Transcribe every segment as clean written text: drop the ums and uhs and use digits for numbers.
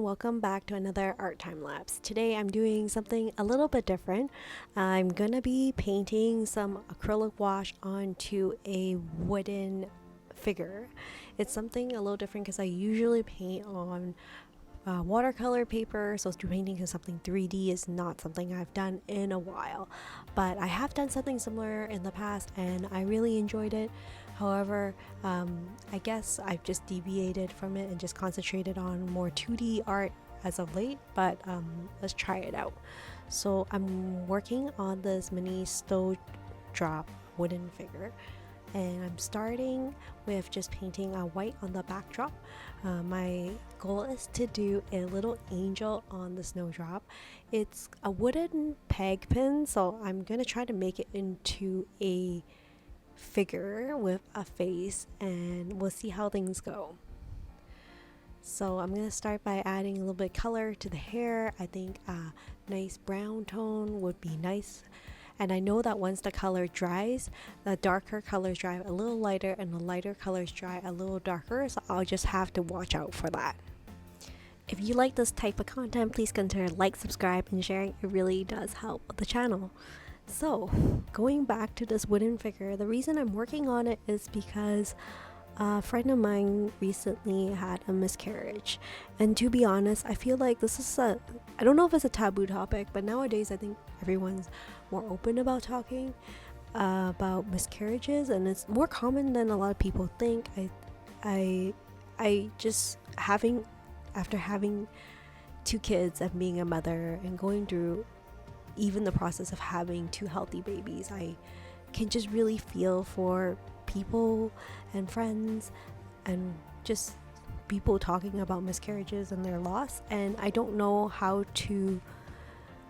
welcome back to another art time lapse. Today I'm doing something a little bit different. I'm gonna be painting some acrylic wash onto a wooden figure. It's something a little different because I usually paint on watercolor paper, so painting something 3D is not something I've done in a while, but I have done something similar in the past and I really enjoyed it. However, I guess I've just deviated from it and just concentrated on more 2D art as of late, but let's try it out. So I'm working on this mini snowdrop wooden figure, and I'm starting with just painting a white on the backdrop. My goal is to do a little angel on the snowdrop. It's a wooden peg pin, so I'm gonna try to make it into a figure with a face, and we'll see how things go. So I'm gonna start by adding a little bit of color to the hair. I think a nice brown tone would be nice. And I know that once the color dries, the darker colors dry a little lighter and the lighter colors dry a little darker, so I'll just have to watch out for that. If you like this type of content, please consider like, subscribe, and sharing. It really does help the channel. So, going back to this wooden figure, the reason I'm working on it is because a friend of mine recently had a miscarriage, and to be honest, I feel like this is I don't know if it's a taboo topic, but nowadays I think everyone's more open about talking about miscarriages, and it's more common than a lot of people think. I just after having 2 kids and being a mother and going through even the process of having 2 healthy babies, I can just really feel for people and friends and just people talking about miscarriages and their loss, and I don't know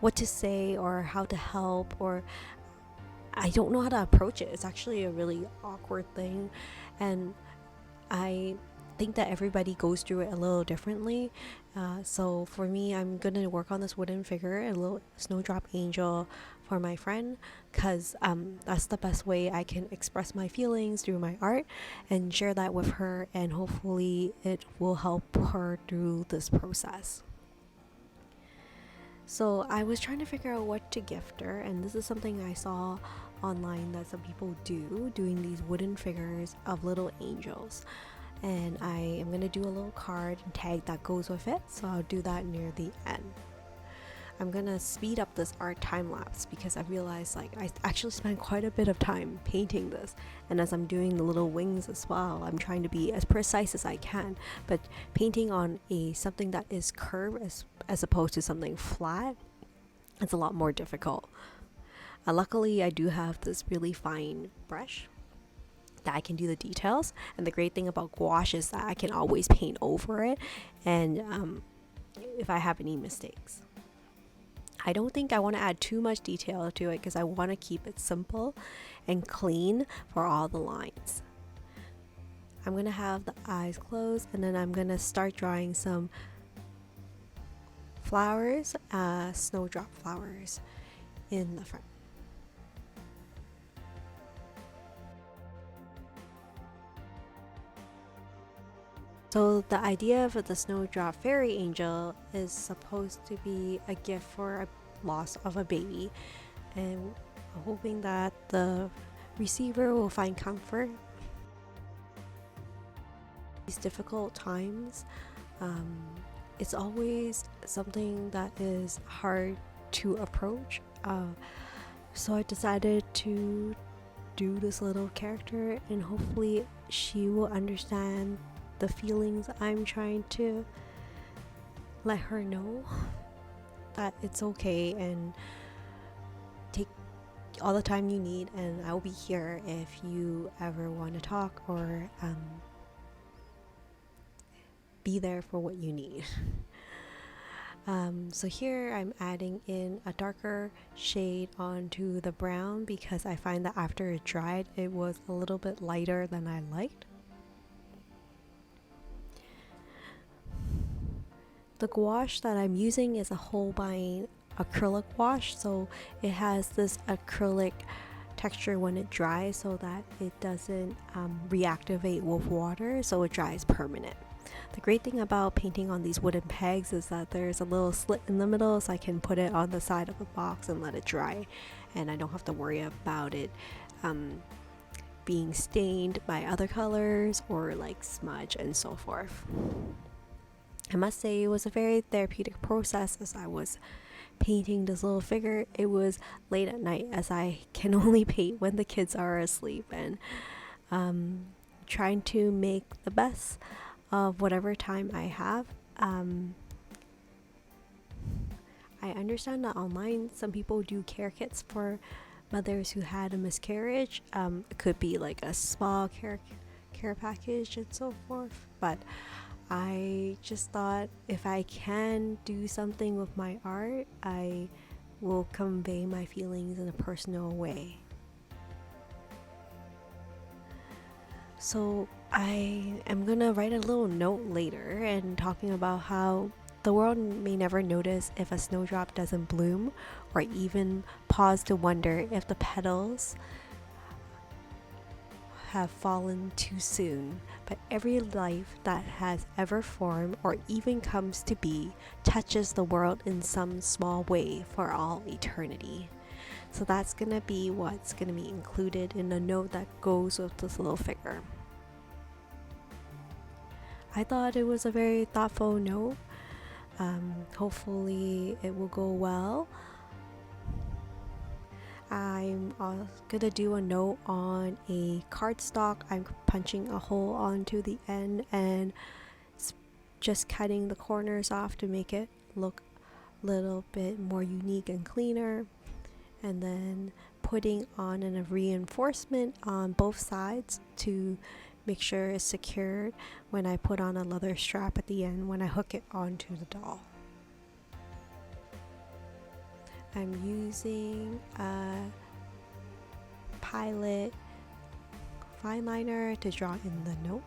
what to say or how to help, or I don't know how to approach it. It's actually a really awkward thing, and I think that everybody goes through it a little differently. So for me, I'm gonna work on this wooden figure, a little snowdrop angel for my friend, because that's the best way I can express my feelings through my art and share that with her, and hopefully it will help her through this process. So I was trying to figure out what to gift her, and this is something I saw online that some people doing these wooden figures of little angels, and I am going to do a little card and tag that goes with it, so I'll do that near the end. I'm going to speed up this art time lapse because I realized I actually spent quite a bit of time painting this, and as I'm doing the little wings as well, I'm trying to be as precise as I can, but painting on something that is curved as opposed to something flat, it's a lot more difficult. Luckily, I do have this really fine brush that I can do the details, and the great thing about gouache is that I can always paint over it, and if I have any mistakes. I don't think I want to add too much detail to it because I want to keep it simple and clean for all the lines. I'm going to have the eyes closed, and then I'm going to start drawing some flowers, snowdrop flowers in the front. So the idea for the snowdrop fairy angel is supposed to be a gift for a loss of a baby, and I'm hoping that the receiver will find comfort these difficult times. It's always something that is hard to approach, so I decided to do this little character, and hopefully she will understand the feelings I'm trying to let her know, that it's okay, and take all the time you need, and I'll be here if you ever want to talk or be there for what you need. So here I'm adding in a darker shade onto the brown because I find that after it dried it was a little bit lighter than I liked. The gouache that I'm using is a Holbein acrylic wash, so it has this acrylic texture when it dries so that it doesn't reactivate with water, so it dries permanent. The great thing about painting on these wooden pegs is that there's a little slit in the middle, so I can put it on the side of the box and let it dry, and I don't have to worry about it being stained by other colors or like smudge and so forth. I must say it was a very therapeutic process as I was painting this little figure. It was late at night as I can only paint when the kids are asleep, and trying to make the best of whatever time I have. I understand that online some people do care kits for mothers who had a miscarriage. It could be like a small care package and so forth, but I just thought if I can do something with my art, I will convey my feelings in a personal way. So I am gonna write a little note later and talking about how the world may never notice if a snowdrop doesn't bloom, or even pause to wonder if the petals have fallen too soon. But every life that has ever formed or even comes to be touches the world in some small way for all eternity. So that's gonna be what's gonna be included in the note that goes with this little figure. I thought it was a very thoughtful note. Hopefully it will go well. I'm gonna do a note on a cardstock. I'm punching a hole onto the end and just cutting the corners off to make it look a little bit more unique and cleaner, and then putting on a reinforcement on both sides to make sure it's secured when I put on a leather strap at the end when I hook it onto the doll. I'm using a Pilot fine liner to draw in the note.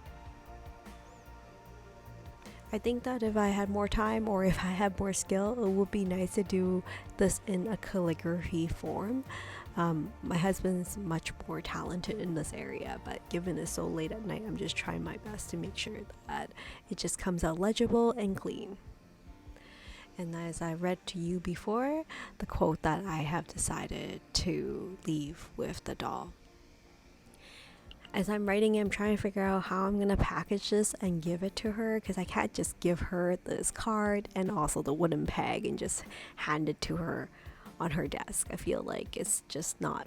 I think that if I had more time or if I had more skill, it would be nice to do this in a calligraphy form. My husband's much more talented in this area, but given it's so late at night, I'm just trying my best to make sure that it just comes out legible and clean. And as I read to you before, the quote that I have decided to leave with the doll. As I'm writing it, I'm trying to figure out how I'm going to package this and give it to her, because I can't just give her this card and also the wooden peg and just hand it to her on her desk. I feel like it's just not...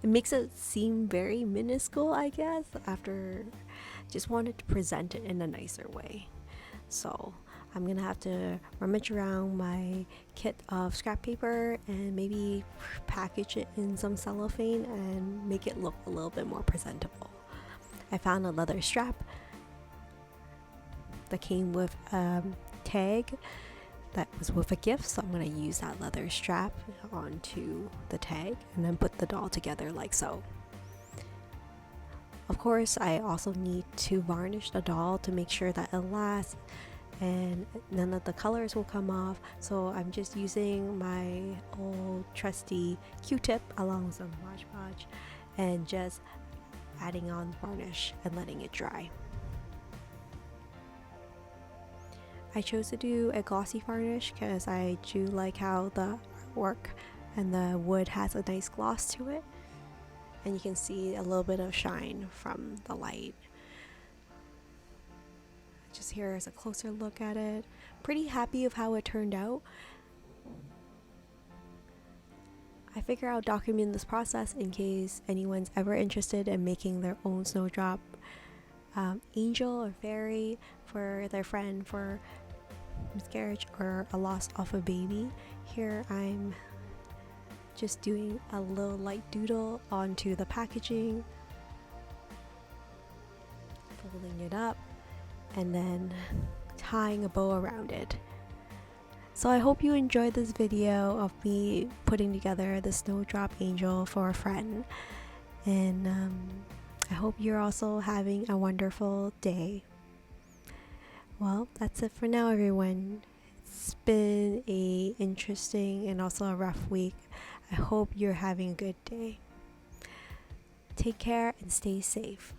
It makes it seem very minuscule, I guess, after just wanted to present it in a nicer way. So I'm gonna have to rummage around my kit of scrap paper and maybe package it in some cellophane and make it look a little bit more presentable. I found a leather strap that came with a tag that was with a gift, so I'm going to use that leather strap onto the tag and then put the doll together like so. Of course, I also need to varnish the doll to make sure that it lasts and none of the colors will come off, so I'm just using my old trusty Q-tip along with some Mod Podge and just adding on varnish and letting it dry. I chose to do a glossy varnish because I do like how the artwork and the wood has a nice gloss to it, and you can see a little bit of shine from the light. Just here is a closer look at it. Pretty happy with how it turned out. I figure I'll document this process in case anyone's ever interested in making their own snowdrop angel or fairy for their friend for miscarriage or a loss of a baby. Here I'm just doing a little light doodle onto the packaging, folding it up, and then tying a bow around it. So I hope you enjoyed this video of me putting together the snowdrop angel for a friend, and I hope you're also having a wonderful day. Well, that's it for now, everyone. It's been a interesting and also a rough week. I hope you're having a good day. Take care and stay safe.